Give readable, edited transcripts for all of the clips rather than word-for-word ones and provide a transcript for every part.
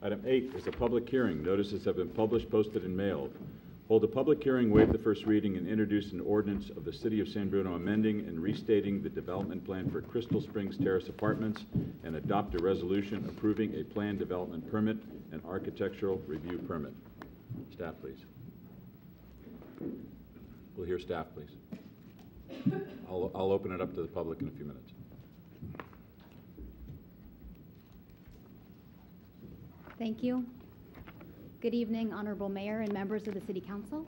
Item 8 is a public hearing. Notices have been published, posted, and mailed. Hold a public hearing, waive the first reading, and introduce an ordinance of the City of San Bruno amending and restating the development plan for Crystal Springs Terrace Apartments, and adopt a resolution approving a planned development permit and architectural review permit. Staff, please. We'll hear staff, please. I'll open it up to the public in a few minutes. Thank you. Good evening, Honorable Mayor and members of the City Council.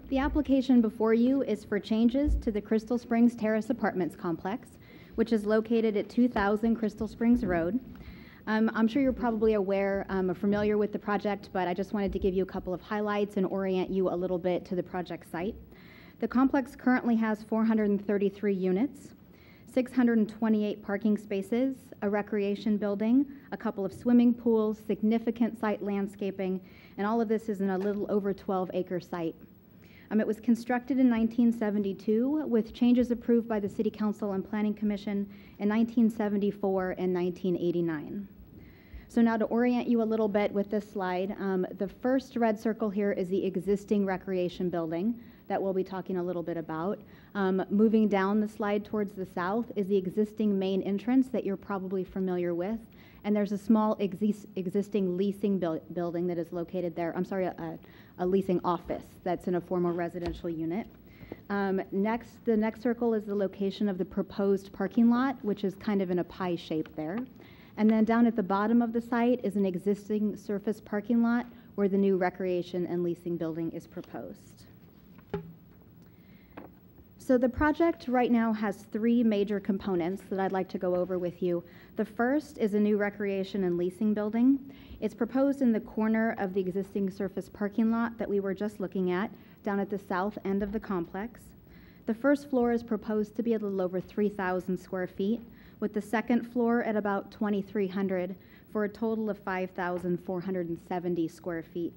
The application before you is for changes to the Crystal Springs Terrace Apartments complex, which is located at 2000 Crystal Springs Road. I'm sure you're probably aware or familiar with the project, but I just wanted to give you a couple of highlights and orient you a little bit to the project site. The complex currently has 433 units, 628 parking spaces, a recreation building, a couple of swimming pools, significant site landscaping, and all of this is in a little over 12-acre site. It was constructed in 1972 with changes approved by the City Council and Planning Commission in 1974 and 1989. So now to orient you a little bit with this slide, the first red circle here is the existing recreation building that we'll be talking a little bit about. Moving down the slide towards the south is the existing main entrance that you're probably familiar with. And there's a small existing leasing building that is located there. I'm sorry, a leasing office that's in a former residential unit. The next circle is the location of the proposed parking lot, which is kind of in a pie shape there. And then down at the bottom of the site is an existing surface parking lot where the new recreation and leasing building is proposed. So the project right now has three major components that I'd like to go over with you. The first is a new recreation and leasing building. It's proposed in the corner of the existing surface parking lot that we were just looking at, down at the south end of the complex. The first floor is proposed to be a little over 3,000 square feet, with the second floor at about 2,300 for a total of 5,470 square feet.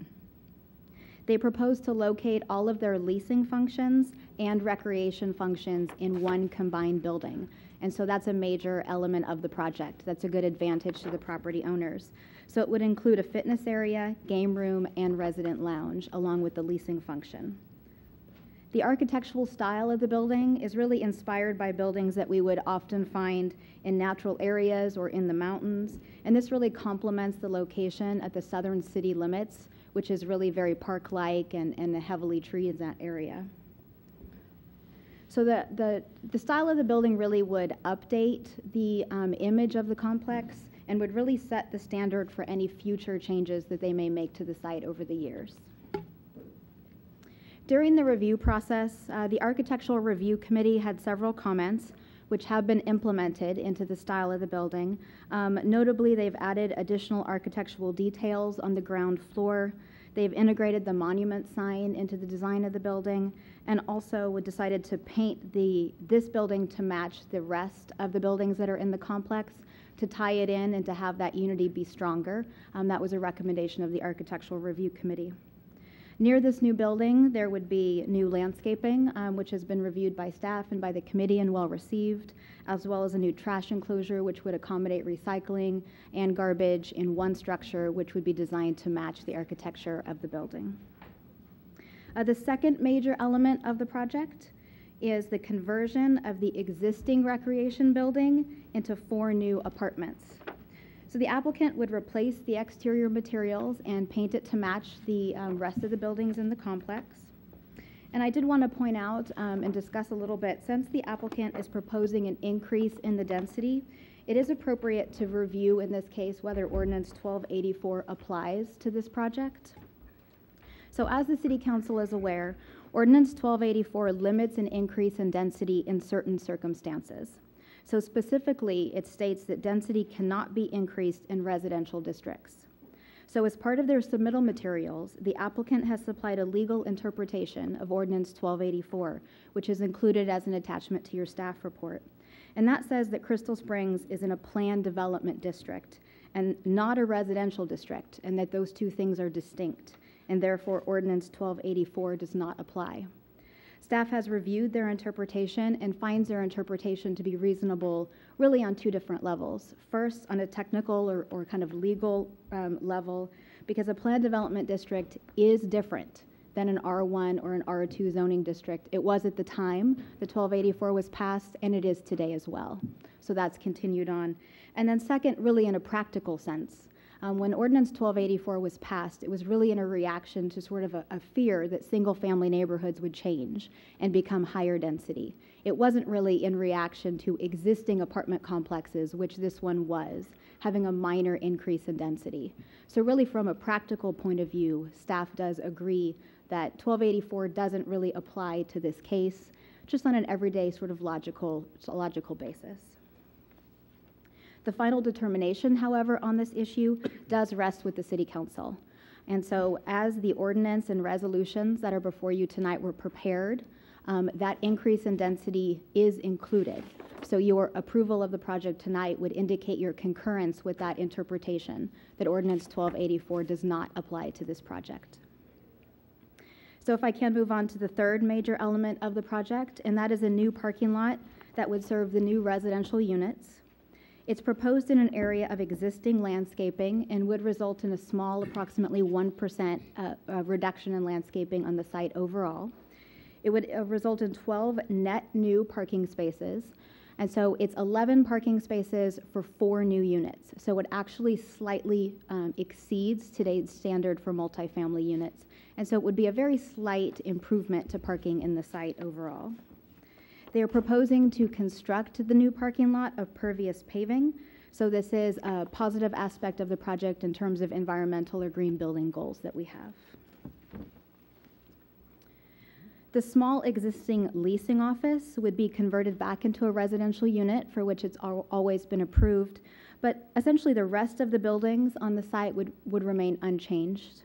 They propose to locate all of their leasing functions and recreation functions in one combined building. And so that's a major element of the project. That's a good advantage to the property owners. So it would include a fitness area, game room, and resident lounge, along with the leasing function. The architectural style of the building is really inspired by buildings that we would often find in natural areas or in the mountains. And this really complements the location at the southern city limits, which is really very park-like and heavily treed in that area. So the style of the building really would update the image of the complex and would really set the standard for any future changes that they may make to the site over the years. During the review process, the Architectural Review Committee had several comments which have been implemented into the style of the building. Notably, they've added additional architectural details on the ground floor. They've integrated the monument sign into the design of the building, and also decided to paint this building to match the rest of the buildings that are in the complex, to tie it in and to have that unity be stronger. That was a recommendation of the Architectural Review Committee. Near this new building, there would be new landscaping, which has been reviewed by staff and by the committee and well received, as well as a new trash enclosure, which would accommodate recycling and garbage in one structure, which would be designed to match the architecture of the building. The second major element of the project is the conversion of the existing recreation building into 4 new apartments. So the applicant would replace the exterior materials and paint it to match the rest of the buildings in the complex. And I did want to point out and discuss a little bit, since the applicant is proposing an increase in the density, it is appropriate to review in this case whether Ordinance 1284 applies to this project. So as the City Council is aware, Ordinance 1284 limits an increase in density in certain circumstances. So specifically, it states that density cannot be increased in residential districts. So as part of their submittal materials, the applicant has supplied a legal interpretation of Ordinance 1284, which is included as an attachment to your staff report. And that says that Crystal Springs is in a planned development district and not a residential district, and that those two things are distinct, and therefore Ordinance 1284 does not apply. Staff has reviewed their interpretation and finds their interpretation to be reasonable really on two different levels. First, on a technical or kind of legal level, because a planned development district is different than an R1 or an R2 zoning district. It was at the time the 1284 was passed, and it is today as well. So that's continued on. And then second, really in a practical sense, when Ordinance 1284 was passed, it was really in a reaction to sort of a fear that single-family neighborhoods would change and become higher density. It wasn't really in reaction to existing apartment complexes, which this one was, having a minor increase in density. So really from a practical point of view, staff does agree that 1284 doesn't really apply to this case, just on an everyday sort of logical basis. The final determination, however, on this issue does rest with the City Council. And so as the ordinance and resolutions that are before you tonight were prepared, that increase in density is included. So your approval of the project tonight would indicate your concurrence with that interpretation, that Ordinance 1284 does not apply to this project. So if I can move on to the third major element of the project, and that is a new parking lot that would serve the new residential units. It's proposed in an area of existing landscaping and would result in a small, approximately 1% reduction in landscaping on the site overall. It would result in 12 net new parking spaces. And so it's 11 parking spaces for 4 new units. So it actually slightly exceeds today's standard for multifamily units. And so it would be a very slight improvement to parking in the site overall. They are proposing to construct the new parking lot of pervious paving. So this is a positive aspect of the project in terms of environmental or green building goals that we have. The small existing leasing office would be converted back into a residential unit for which it's always been approved, but essentially the rest of the buildings on the site would remain unchanged.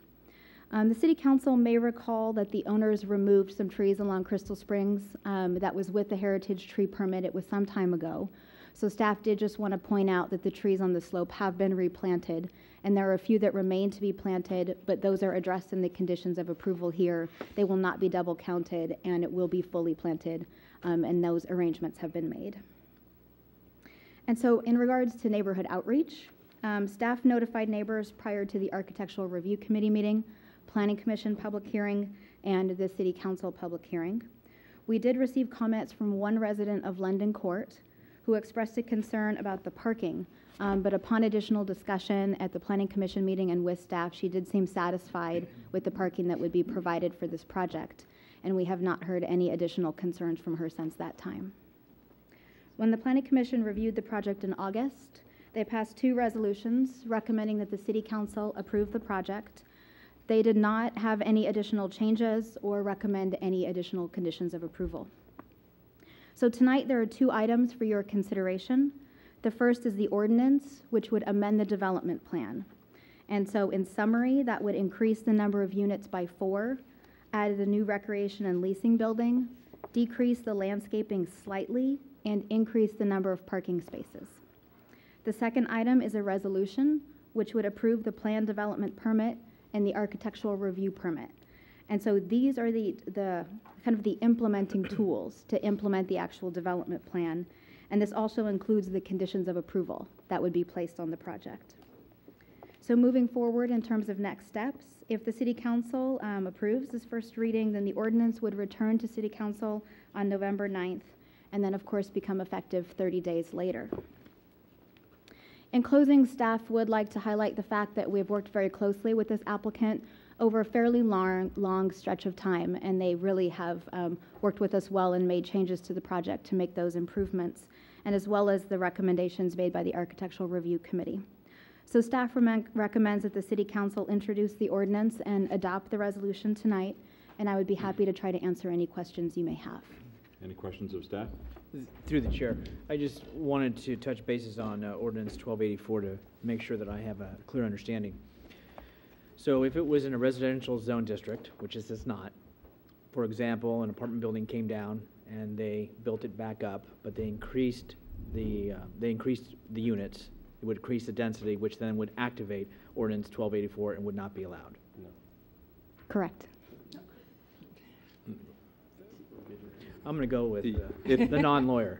The City Council may recall that the owners removed some trees along Crystal Springs that was with the heritage tree permit. It was some time ago. So staff did just want to point out that the trees on the slope have been replanted, and there are a few that remain to be planted, but those are addressed in the conditions of approval here. They will not be double counted, and it will be fully planted, and those arrangements have been made. And so in regards to neighborhood outreach, staff notified neighbors prior to the Architectural Review Committee meeting, Planning Commission public hearing, and the City Council public hearing. We did receive comments from one resident of London Court who expressed a concern about the parking, but upon additional discussion at the Planning Commission meeting and with staff, she did seem satisfied with the parking that would be provided for this project, and we have not heard any additional concerns from her since that time. When the Planning Commission reviewed the project in August, they passed 2 resolutions recommending that the City Council approve the project. They did not have any additional changes or recommend any additional conditions of approval. So tonight there are 2 items for your consideration. The first is the ordinance, which would amend the development plan. And so in summary, that would increase the number of units by 4, add the new recreation and leasing building, decrease the landscaping slightly, and increase the number of parking spaces. The second item is a resolution, which would approve the planned development permit and the architectural review permit. And so these are the kind of the implementing tools to implement the actual development plan. And this also includes the conditions of approval that would be placed on the project. So moving forward in terms of next steps, if the City Council approves this first reading, then the ordinance would return to City Council on November 9th, and then of course become effective 30 days later. In closing, staff would like to highlight the fact that we've worked very closely with this applicant over a fairly long stretch of time, and they really have worked with us well and made changes to the project to make those improvements, and as well as the recommendations made by the Architectural Review Committee. So staff recommends that the City Council introduce the ordinance and adopt the resolution tonight, and I would be happy to try to answer any questions you may have. Any questions of staff? Through the chair, I just wanted to touch bases on Ordinance 1284 to make sure that I have a clear understanding. So if it was in a residential zone district, which this is not, for example, an apartment building came down and they built it back up, but they increased the units, it would increase the density, which then would activate Ordinance 1284 and would not be allowed. Correct. I'm going to go with If- the non-lawyer.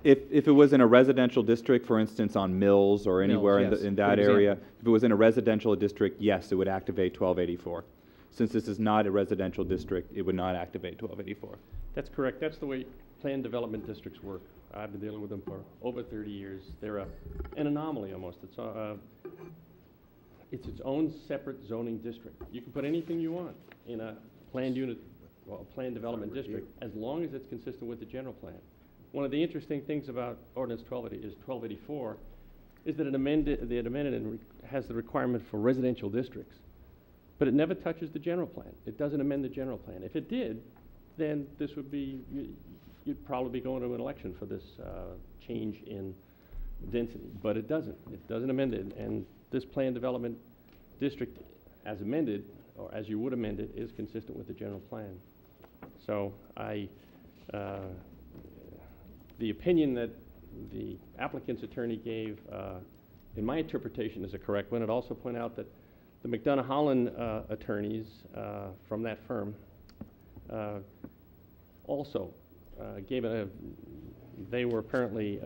If it was in a residential district, for instance, on Mills or anywhere Mills, yes. in that Good area, example. if it was in a residential district, yes, it would activate 1284. Since this is not a residential district, it would not activate 1284. That's correct. That's the way planned development districts work. I've been dealing with them for over 30 years. They're an anomaly almost. It's its own separate zoning district. You can put anything you want in a planned unit, well, a planned development district, as long as it's consistent with the general plan. One of the interesting things about Ordinance 1284 is that it amended and has the requirement for residential districts, but it never touches the general plan. It doesn't amend the general plan. If it did, then this would be, you'd probably be going to an election for this change in density, but it doesn't. It doesn't amend it, and this planned development district, as amended, or as you would amend it, is consistent with the general plan. So the opinion that the applicant's attorney gave, in my interpretation, is a correct one. I'd also point out that the McDonough-Holland attorneys from that firm also gave they were apparently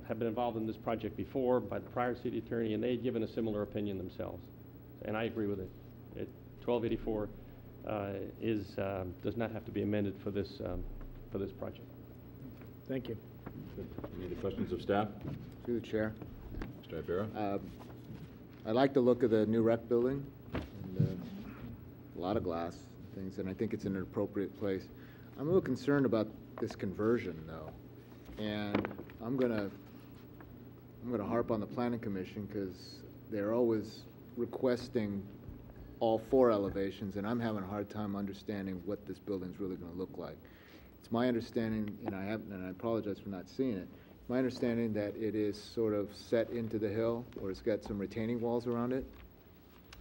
have been involved in this project before by the prior city attorney, and they had given a similar opinion themselves. And I agree with it. 1284 does not have to be amended for this project. Thank you. Any other questions of staff? Through the chair. Mr. Ibarra? I like the look of the new rec building, and a lot of glass things, and I think it's in an appropriate place. I'm a little concerned about this conversion, though, and I'm gonna harp on the planning commission because they're always requesting all 4 elevations, and I'm having a hard time understanding what this building's really going to look like. It's my understanding, and I apologize for not seeing it, my understanding that it is sort of set into the hill, or it's got some retaining walls around it.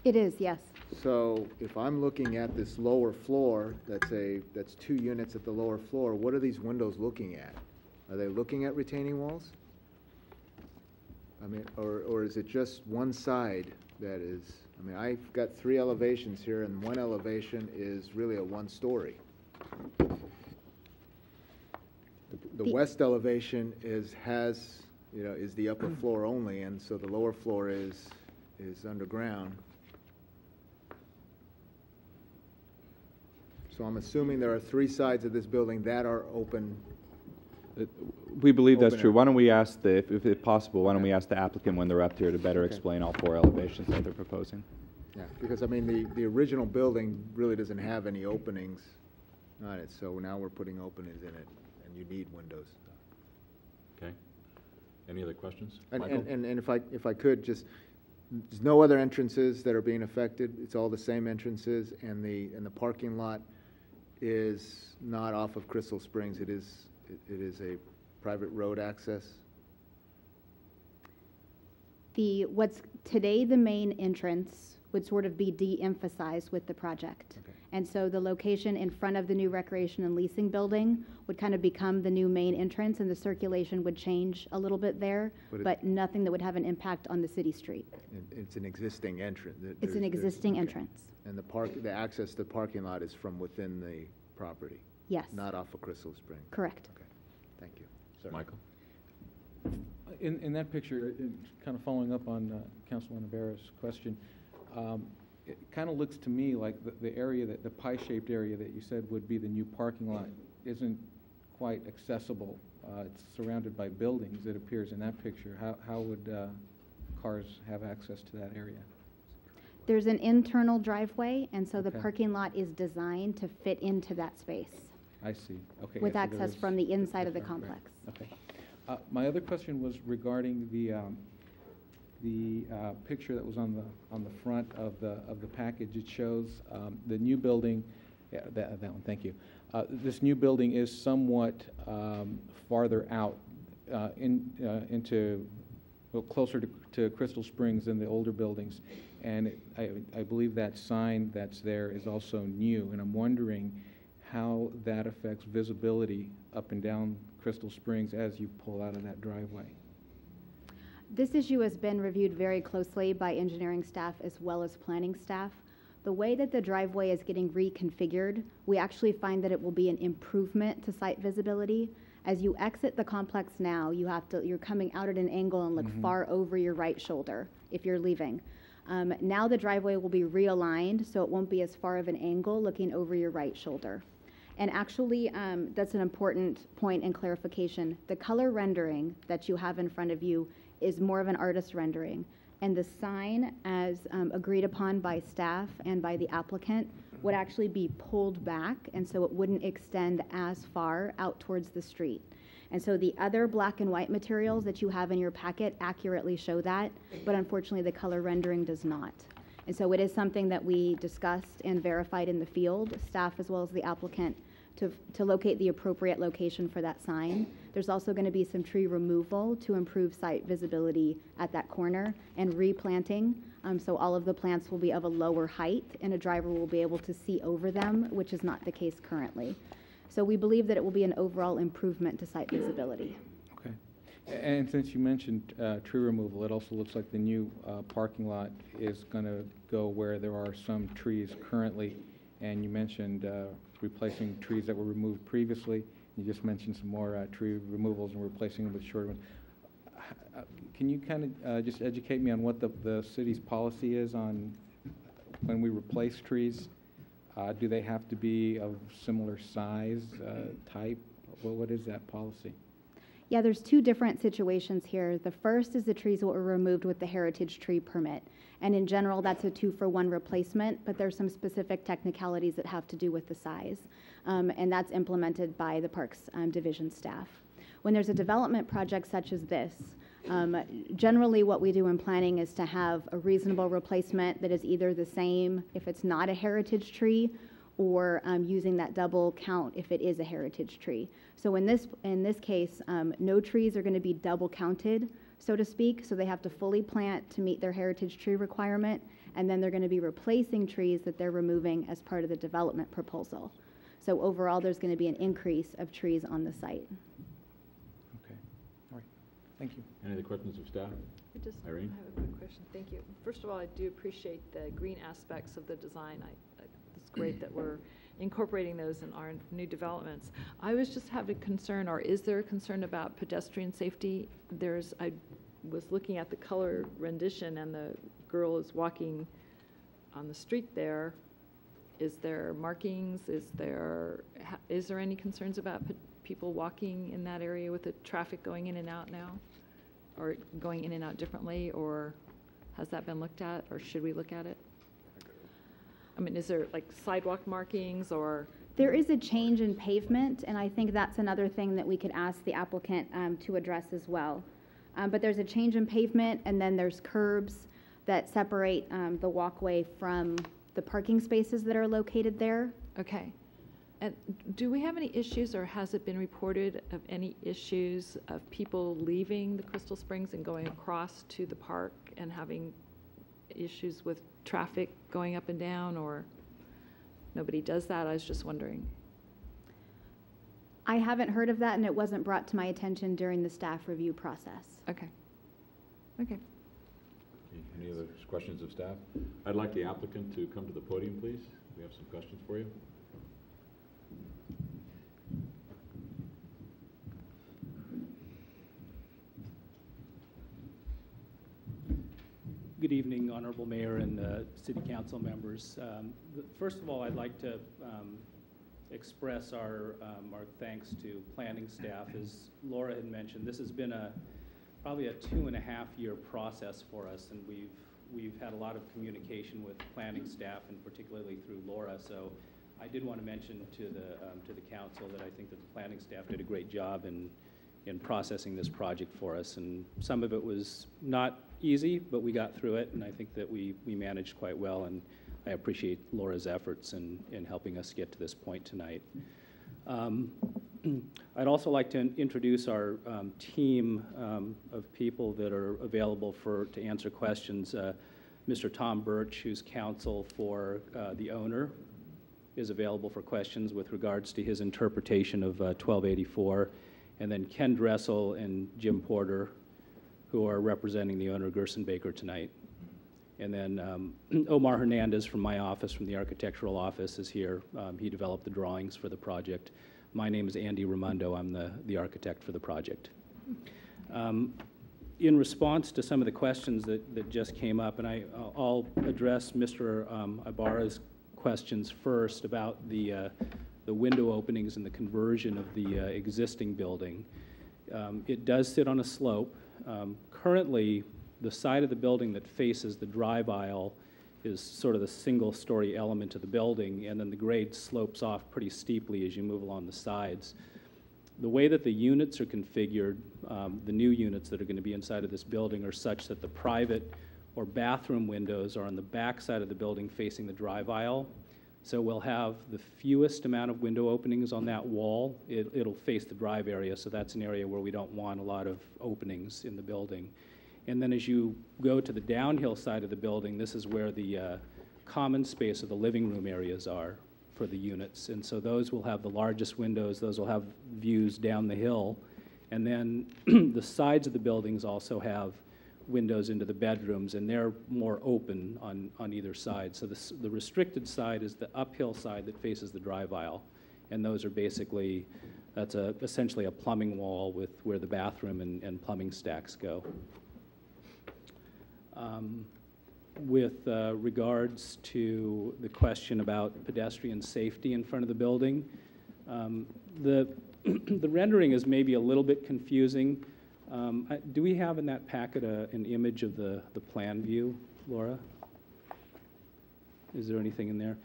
It is, yes. So if I'm looking at this lower floor, that's 2 units at the lower floor, what are these windows looking at? Are they looking at retaining walls? I mean, or is it just one side that is, I mean, I've got 3 elevations here, and one elevation is really a 1-story. The west elevation has the upper floor only, and so the lower floor is underground. So I'm assuming there are 3 sides of this building that are open. We believe that's Open true. air. Why don't we ask if possible, why don't we ask the applicant when they're up here to better Okay. explain all 4 elevations that they're proposing? Yeah, because I mean, the original building really doesn't have any openings on it, so now we're putting openings in it, and you need windows. Okay. Any other questions? And if I could, just, there's no other entrances that are being affected. It's all the same entrances, and the parking lot is not off of Crystal Springs. It is a private road access. What's today the main entrance would sort of be de-emphasized with the project. Okay. And so the location in front of the new recreation and leasing building would kind of become the new main entrance, and the circulation would change a little bit there, but nothing that would have an impact on the city street. It's an existing entrance. It's an existing okay. entrance. And the access to the parking lot is from within the property, Yes, not off of Crystal Spring. correct. Okay, thank you. Sir. Michael? In that picture, kind of following up on Councilman Ibarra's question, it kind of looks to me like the area, the pie-shaped area that you said would be the new parking lot isn't quite accessible. It's surrounded by buildings, it appears in that picture. How would cars have access to that area? There's an internal driveway, and so the Okay. parking lot is designed to fit into that space I see, okay. with yeah, so there access is- from the inside of the okay, complex. Okay. My other question was regarding the picture that was on the front of the package. It shows the new building. Yeah, that one. Thank you. This new building is somewhat farther out into closer to Crystal Springs than the older buildings, and I believe that sign that's there is also new. And I'm wondering how that affects visibility up and down Crystal Springs as you pull out of that driveway. This issue has been reviewed very closely by engineering staff as well as planning staff. The way that the driveway is getting reconfigured, we actually find that it will be an improvement to site visibility. As you exit the complex now, you're coming out at an angle and look far over your right shoulder if you're leaving. Now the driveway will be realigned, so it won't be as far of an angle looking over your right shoulder. And actually, that's an important point and clarification. The color rendering that you have in front of you is more of an artist rendering. And the sign, as agreed upon by staff and by the applicant, would actually be pulled back, and so it wouldn't extend as far out towards the street. And so the other black and white materials that you have in your packet accurately show that, but unfortunately the color rendering does not. And so it is something that we discussed and verified in the field, staff as well as the applicant, to locate the appropriate location for that sign. There's also going to be some tree removal to improve site visibility at that corner and replanting. So all of the plants will be of a lower height and a driver will be able to see over them, which is not the case currently. So we believe that it will be an overall improvement to site visibility. Okay. And since you mentioned tree removal, it also looks like the new parking lot is going to go where there are some trees currently. And you mentioned replacing trees that were removed previously. You just mentioned some more tree removals and replacing them with shorter ones. Can you kind of just educate me on what the city's policy is on when we replace trees? Do they have to be of similar size, type? What is that policy? Yeah, there's two different situations here. The first is the trees that were removed with the heritage tree permit. And in general, that's a 2-for-1 replacement, but there's some specific technicalities that have to do with the size. And that's implemented by the Parks Division staff. When there's a development project such as this, generally what we do in planning is to have a reasonable replacement that is either the same if it's not a heritage tree, or using that double count if it is a heritage tree. So in this case, no trees are going to be double counted, so to speak, so they have to fully plant to meet their heritage tree requirement, and then they're going to be replacing trees that they're removing as part of the development proposal. So overall, there's going to be an increase of trees on the site. Okay, all right, thank you. Any other questions of staff? Irene? I have a quick question. Thank you. First of all, I do appreciate the green aspects of the design. It's great that we're incorporating those in our new developments. I was just having a concern, or is there a concern about pedestrian safety? I was looking at the color rendition and the girl is walking on the street there. Is there markings? Is there any concerns about people walking in that area with the traffic going in and out now? Or going in and out differently, or has that been looked at, or should we look at it? I mean, is there like sidewalk markings or? There is a change in pavement, and I think that's another thing that we could ask the applicant to address as well. But there's a change in pavement, and then there's curbs that separate the walkway from the parking spaces that are located there. Okay. And do we have any issues, or has it been reported of any issues of people leaving the Crystal Springs and going across to the park and having issues with traffic going up and down, or nobody does that? I was just wondering. I haven't heard of that, and it wasn't brought to my attention during the staff review process. Okay. Okay. Any other questions of staff? I'd like the applicant to come to the podium, please. We have some questions for you. Good evening, Honorable Mayor and City Council members. First of all, I'd like to express our thanks to planning staff. As Laura had mentioned, this has been probably a 2.5-year process for us, and we've had a lot of communication with planning staff, and particularly through Laura. So I did want to mention to the council that I think that the planning staff did a great job in processing this project for us, and some of it was not easy, but we got through it, and I think that we managed quite well, and I appreciate Laura's efforts in helping us get to this point tonight. I'd also like to introduce our team of people that are available to answer questions. Mr. Tom Birch, who's counsel for the owner, is available for questions with regards to his interpretation of 1284. And then Ken Dressel and Jim Porter, who are representing the owner, Gerson Baker, tonight. And then Omar Hernandez from my office, from the architectural office, is here. He developed the drawings for the project. My name is Andy Raimondo. I'm the architect for the project. In response to some of the questions that just came up, and I'll address Mr. Ibarra's questions first about the window openings and the conversion of the existing building. It does sit on a slope. Currently, the side of the building that faces the drive aisle is sort of the single-story element of the building, and then the grade slopes off pretty steeply as you move along the sides. The way that the units are configured, the new units that are going to be inside of this building, are such that the private or bathroom windows are on the back side of the building facing the drive aisle. So we'll have the fewest amount of window openings on that wall. It'll face the drive area, so that's an area where we don't want a lot of openings in the building. And then as you go to the downhill side of the building, this is where the common space of the living room areas are for the units. And so those will have the largest windows. Those will have views down the hill. And then the sides of the buildings also have windows into the bedrooms, and they're more open on either side. So the restricted side is the uphill side that faces the drive aisle. And those are basically, that's essentially a plumbing wall with where the bathroom and plumbing stacks go. With regards to the question about pedestrian safety in front of the building, the rendering is maybe a little bit confusing. Do we have in that packet an image of the plan view, Laura? Is there anything in there?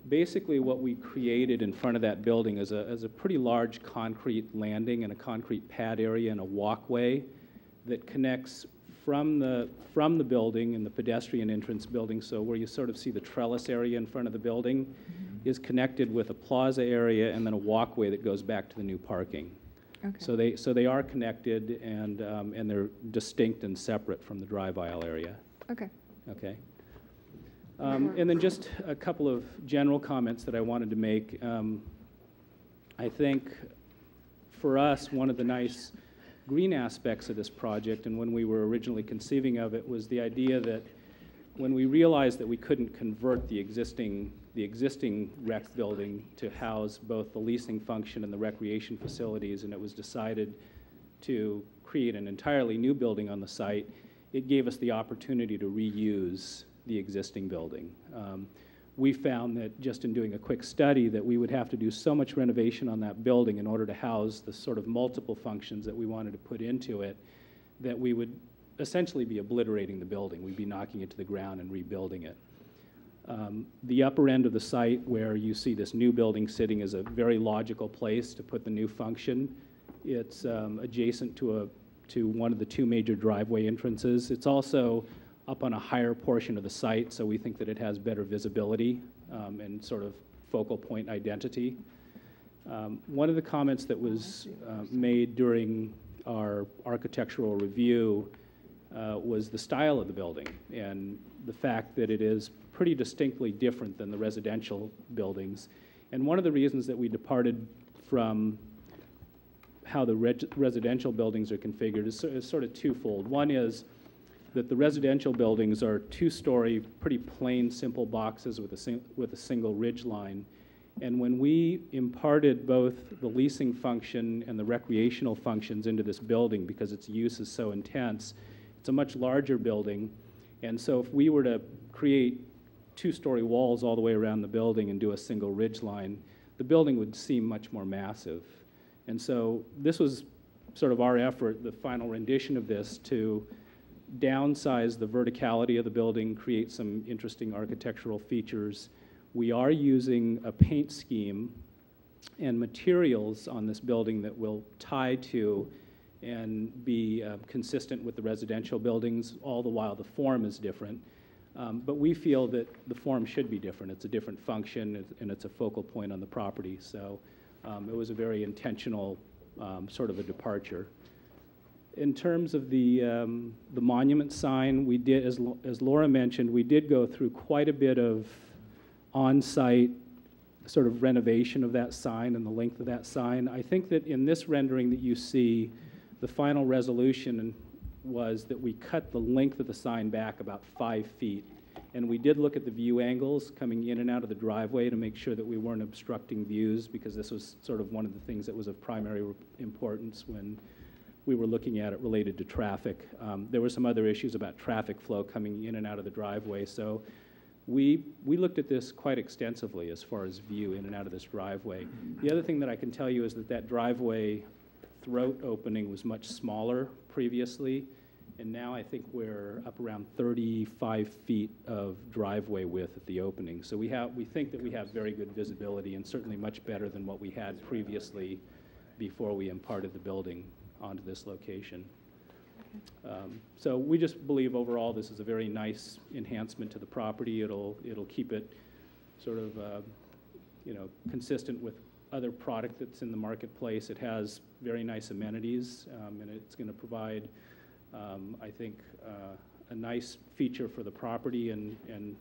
Basically, what we created in front of that building is a pretty large concrete landing and a concrete pad area and a walkway that connects from the building and the pedestrian entrance building, so where you sort of see the trellis area in front of the building, is connected with a plaza area and then a walkway that goes back to the new parking. Okay. So they are connected, and they're distinct and separate from the drive aisle area. Okay. Okay. And then just a couple of general comments that I wanted to make. I think for us, one of the nice green aspects of this project, and when we were originally conceiving of it, was the idea that when we realized that we couldn't convert the existing rec building to house both the leasing function and the recreation facilities, and it was decided to create an entirely new building on the site, it gave us the opportunity to reuse the existing building. We found that just in doing a quick study that we would have to do so much renovation on that building in order to house the sort of multiple functions that we wanted to put into it, that we would essentially be obliterating the building. We'd be knocking it to the ground and rebuilding it. The upper end of the site where you see this new building sitting is a very logical place to put the new function. It's adjacent to one of the two major driveway entrances. It's also up on a higher portion of the site, so we think that it has better visibility and sort of focal point identity. One of the comments that was made during our architectural review was the style of the building and the fact that it is pretty distinctly different than the residential buildings. And one of the reasons that we departed from how the residential buildings are configured is sort of twofold. One is that the residential buildings are two-story, pretty plain, simple boxes with a single ridge line. And when we imparted both the leasing function and the recreational functions into this building, because its use is so intense, it's a much larger building. And so if we were to create two-story walls all the way around the building and do a single ridge line, the building would seem much more massive. And so this was sort of our effort, the final rendition of this, to downsize the verticality of the building, create some interesting architectural features. We are using a paint scheme and materials on this building that will tie to and be consistent with the residential buildings, all the while the form is different. But we feel that the form should be different. It's a different function, and it's a focal point on the property. So it was a very intentional sort of a departure. In terms of the monument sign, we did, as Laura mentioned, we did go through quite a bit of on-site sort of renovation of that sign and the length of that sign. I think that in this rendering that you see, the final resolution was that we cut the length of the sign back about 5 feet. And we did look at the view angles coming in and out of the driveway to make sure that we weren't obstructing views, because this was sort of one of the things that was of primary importance when we were looking at it related to traffic. There were some other issues about traffic flow coming in and out of the driveway. So we looked at this quite extensively as far as view in and out of this driveway. The other thing that I can tell you is that that driveway throat opening was much smaller previously, and now I think we're up around 35 feet of driveway width at the opening. So we think that we have very good visibility, and certainly much better than what we had previously before we imparted the building onto this location. So we just believe overall this is a very nice enhancement to the property. It'll keep it sort of consistent with other product that's in the marketplace. It has very nice amenities, and it's going to provide, I think, a nice feature for the property and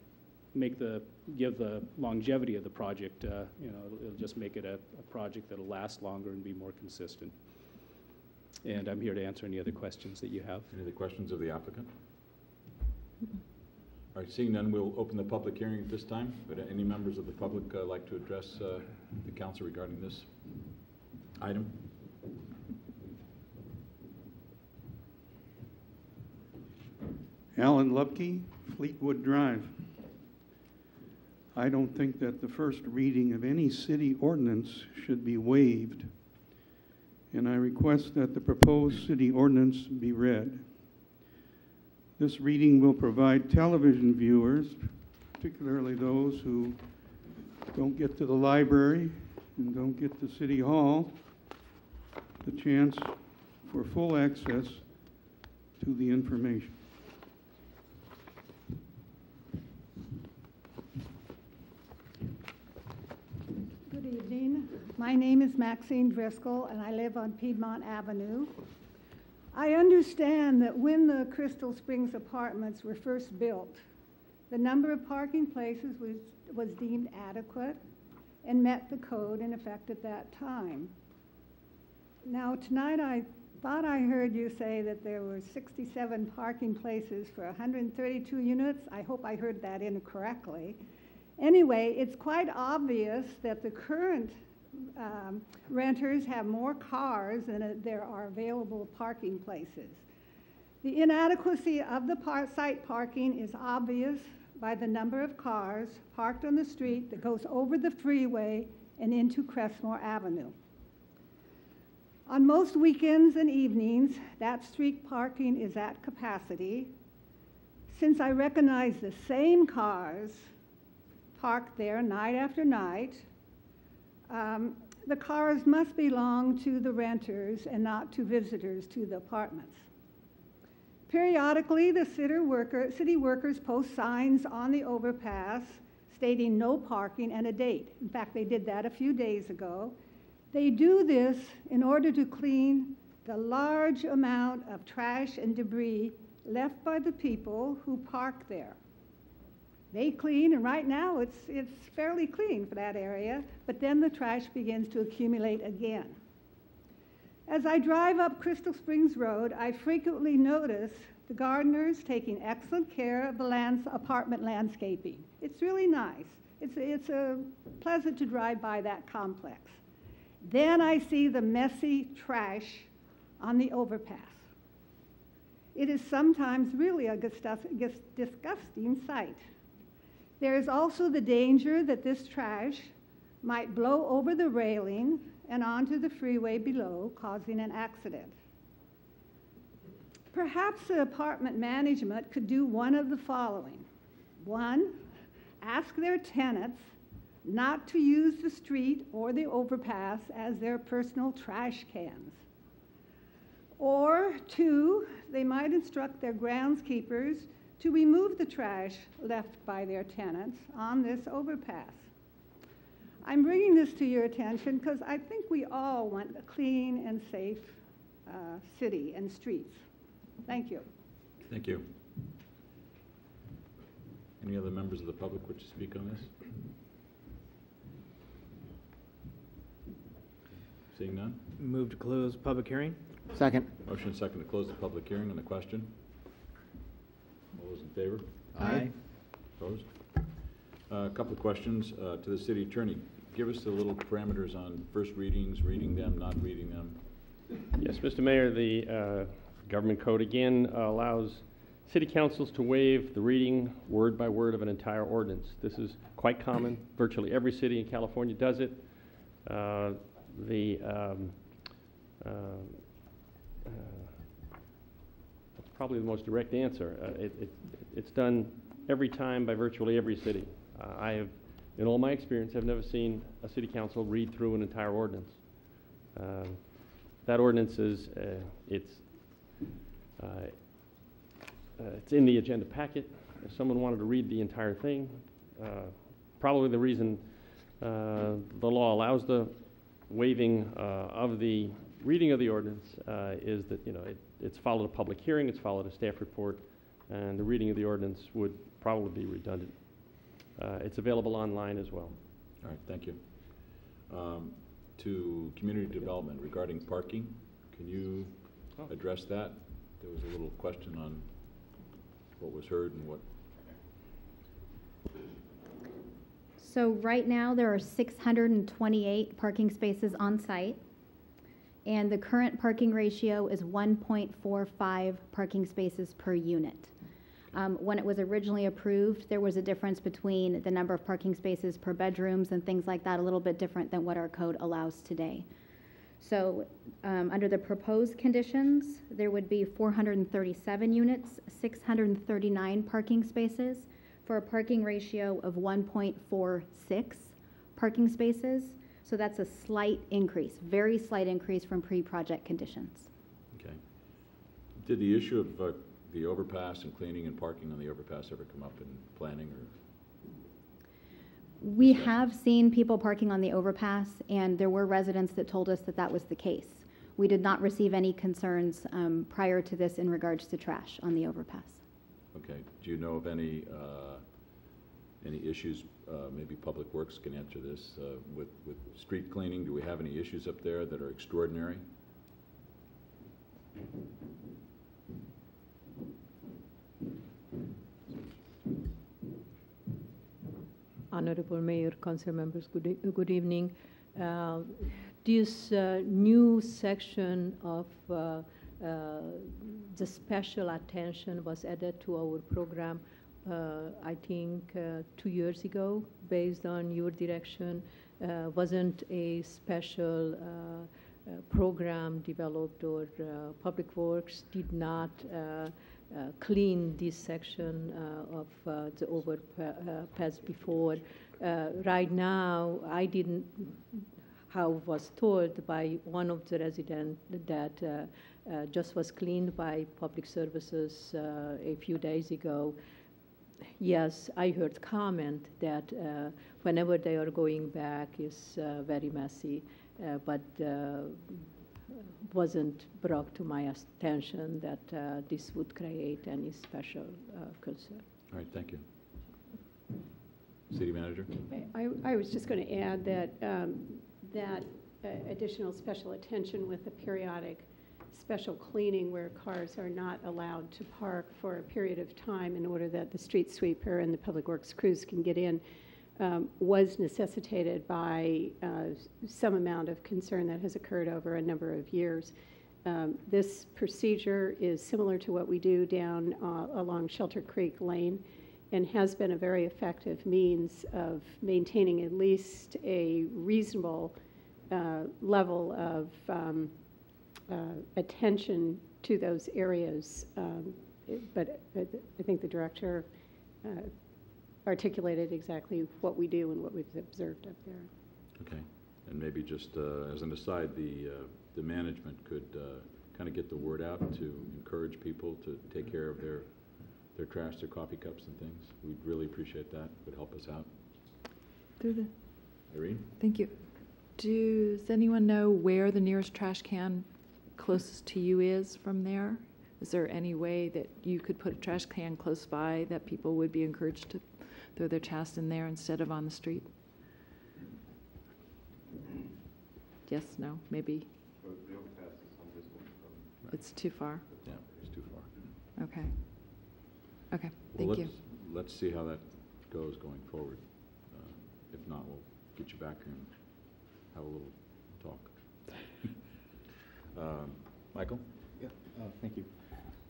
give the longevity of the project. It'll just make it a project that'll last longer and be more consistent. And I'm here to answer any other questions that you have. Any other questions of the applicant? All right, seeing none, we'll open the public hearing at this time. Would any members of the public like to address the council regarding this item? Alan Lupke, Fleetwood Drive. I don't think that the first reading of any city ordinance should be waived, and I request that the proposed city ordinance be read. This reading will provide television viewers, particularly those who don't get to the library and don't get to City Hall, the chance for full access to the information. Good evening. My name is Maxine Driscoll, and I live on Piedmont Avenue. I understand that when the Crystal Springs apartments were first built, the number of parking places was deemed adequate and met the code in effect at that time. Now, tonight I thought I heard you say that there were 67 parking places for 132 units. I hope I heard that incorrectly. Anyway, it's quite obvious that the current renters have more cars than there are available parking places. The inadequacy of the site parking is obvious by the number of cars parked on the street that goes over the freeway and into Crestmore Avenue. On most weekends and evenings, that street parking is at capacity. Since I recognize the same cars parked there night after night, the cars must belong to the renters and not to visitors to the apartments. Periodically, the city workers post signs on the overpass stating no parking and a date. In fact, they did that a few days ago. They do this in order to clean the large amount of trash and debris left by the people who park there. They clean, and right now it's fairly clean for that area, but then the trash begins to accumulate again. As I drive up Crystal Springs Road, I frequently notice the gardeners taking excellent care of the apartment landscaping. It's really nice. It's pleasant to drive by that complex. Then I see the messy trash on the overpass. It is sometimes really a disgusting sight. There is also the danger that this trash might blow over the railing and onto the freeway below, causing an accident. Perhaps the apartment management could do one of the following. One, ask their tenants not to use the street or the overpass as their personal trash cans. Or two, they might instruct their groundskeepers to remove the trash left by their tenants on this overpass. I'm bringing this to your attention because I think we all want a clean and safe city and streets. Thank you. Thank you. Any other members of the public wish to speak on this? Seeing none? Move to close public hearing? Second. Motion and second to close the public hearing on the question. All those in favor? Aye. Opposed? A couple of questions to the city attorney. Give us the little parameters on first readings, reading them, not reading them. Yes, Mr. Mayor, the government code again allows city councils to waive the reading word by word of an entire ordinance. This is quite common. Virtually every city in California does it. That's probably the most direct answer. It's done every time by virtually every city. I have, in all my experience, I've never seen a city council read through an entire ordinance. That ordinance is, it's in the agenda packet. If someone wanted to read the entire thing, probably the reason the law allows the waiving of the reading of the ordinance is that, it's followed a public hearing, it's followed a staff report, and the reading of the ordinance would probably be redundant. It's available online as well. All right, thank you. To community development regarding parking, can you address that? There was a little question on what was heard and what. So right now, there are 628 parking spaces on site, and the current parking ratio is 1.45 parking spaces per unit. When it was originally approved, there was a difference between the number of parking spaces per bedrooms and things like that, a little bit different than what our code allows today. So under the proposed conditions, there would be 437 units, 639 parking spaces, for a parking ratio of 1.46 parking spaces. So that's a slight increase, very slight increase from pre-project conditions. Okay. Did the issue of the overpass and cleaning and parking on the overpass ever come up in planning or? We have seen people parking on the overpass, and there were residents that told us that that was the case. We did not receive any concerns prior to this in regards to trash on the overpass. Okay. Do you know of any issues, maybe Public Works can answer this, with street cleaning? Do we have any issues up there that are extraordinary? Honorable Mayor, Council members, good evening. This new section of the special attention was added to our program, I think 2 years ago, based on your direction. Wasn't a special program developed, or Public Works did not clean this section of the overpass before. Right now, I didn't, how was told by one of the residents that just was cleaned by Public Services a few days ago. Yes, I heard comment that whenever they are going back is very messy, but wasn't brought to my attention that this would create any special concern. All right, thank you. City Manager? I was just going to add that that additional special attention with the periodic special cleaning where cars are not allowed to park for a period of time in order that the street sweeper and the Public Works crews can get in was necessitated by some amount of concern that has occurred over a number of years. This procedure is similar to what we do down along Shelter Creek Lane, and has been a very effective means of maintaining at least a reasonable level of attention to those areas. But I think the director articulated exactly what we do and what we've observed up there. Okay. And maybe just as an aside, the management could kind of get the word out to encourage people to take care of their trash, their coffee cups and things. We'd really appreciate that. It would help us out. Irene? Thank you. Does anyone know where the nearest trash can closest to you is from there? Is there any way that you could put a trash can close by that people would be encouraged to throw their trash in there instead of on the street? Yes, no, maybe? It's too far? Yeah, it's too far. Okay. Okay, Well, thank you. let's see how that goes going forward. If not, we'll get you back here and have a little talk. Michael? Yeah, thank you.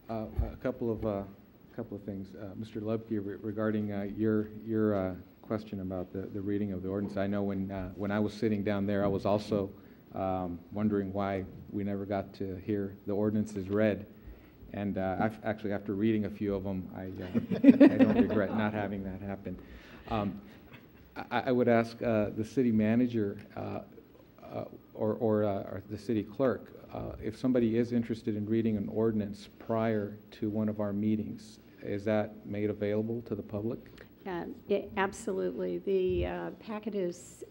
A couple of things. Mr. Lubke, regarding your question about the reading of the ordinance. I know when I was sitting down there, I was also wondering why we never got to hear the ordinances read. And actually, after reading a few of them, I don't regret not having that happen. I would ask the city manager or the city clerk, if somebody is interested in reading an ordinance prior to one of our meetings, is that made available to the public? Absolutely. The packet is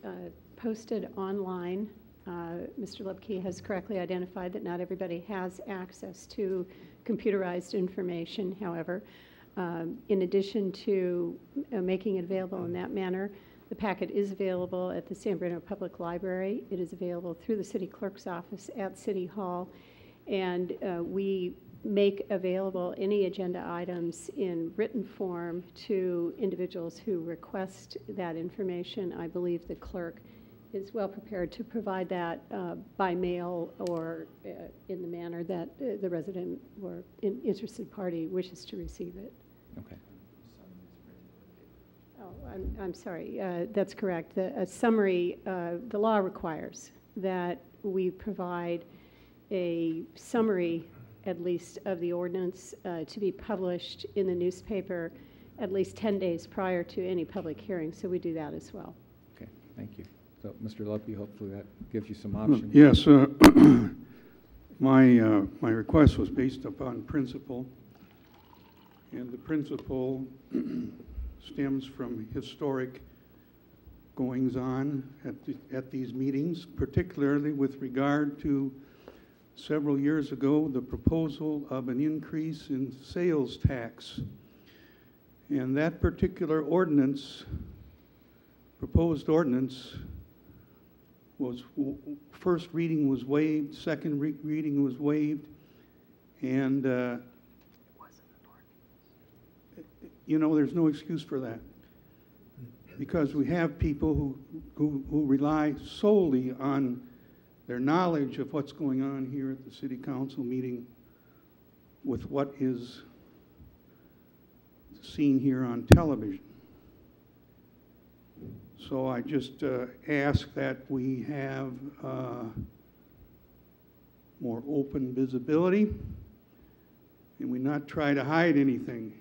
posted online. Mr. Lubke has correctly identified that not everybody has access to computerized information, however. In addition to making it available in that manner, the packet is available at the San Bruno Public Library. It is available through the city clerk's office at City Hall. And we make available any agenda items in written form to individuals who request that information. I believe the clerk is well prepared to provide that by mail or in the manner that the resident or interested party wishes to receive it. Okay. Oh, I'm sorry. That's correct. A summary, the law requires that we provide a summary, at least, of the ordinance to be published in the newspaper at least 10 days prior to any public hearing. So we do that as well. Okay, thank you. So, Mr. Lubke, hopefully that gives you some options. Yes, my request was based upon principle, and the principle stems from historic goings-on at these meetings, particularly with regard to several years ago the proposal of an increase in sales tax. And that particular ordinance, proposed ordinance, was first reading was waived, second reading was waived, and you know, there's no excuse for that, because we have people who rely solely on their knowledge of what's going on here at the city council meeting with what is seen here on television. So I just ask that we have more open visibility and we not try to hide anything.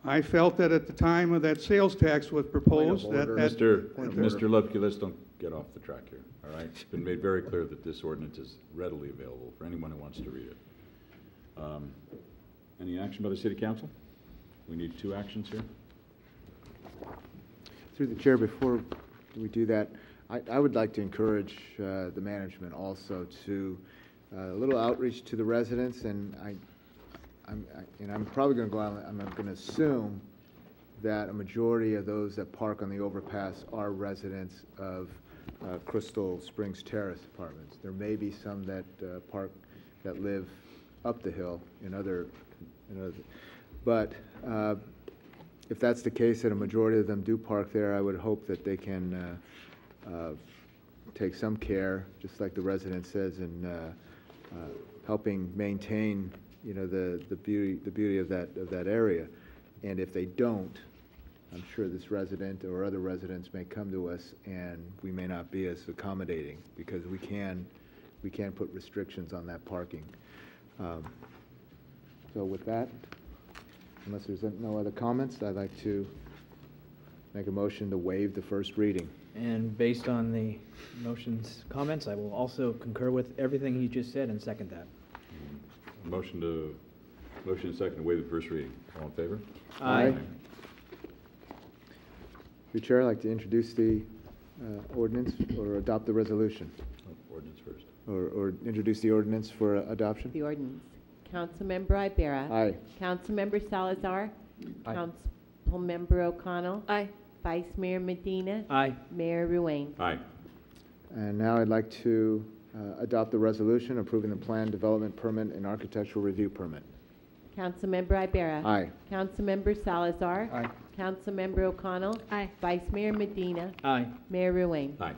I felt that at the time of that sales tax was proposed that... Mr. Lubke, let's don't get off the track here, all right? It's been made very clear that this ordinance is readily available for anyone who wants to read it. Any action by the City Council? We need 2 actions here. Through the chair, before we do that, I would like to encourage the management also to a little outreach to the residents, and I'm probably going to go out, I'm going to assume that a majority of those that park on the overpass are residents of Crystal Springs Terrace apartments. There may be some that that live up the hill in other, but if that's the case, that a majority of them do park there, I would hope that they can take some care, just like the resident says, in helping maintain, you know, the beauty of that area. And if they don't, I'm sure this resident or other residents may come to us, and we may not be as accommodating, because we can put restrictions on that parking. So with that, unless there's no other comments, I'd like to make a motion to waive the first reading. And based on the motion's comments, I will also concur with everything he just said and second that. Motion and second to waive the first reading. All in favor? Aye. Through Chair, I'd like to introduce the ordinance or adopt the resolution. Ordinance first. Or introduce the ordinance for adoption. The ordinance. Councilmember Ibarra. Aye. Councilmember Salazar. Aye. Councilmember O'Connell. Aye. Vice Mayor Medina. Aye. Mayor Ruane. Aye. And now I'd like to adopt the resolution approving the plan development permit and architectural review permit. Councilmember Ibarra. Aye. Councilmember Salazar. Aye. Councilmember O'Connell. Aye. Vice Mayor Medina. Aye. Mayor Ruane. Aye.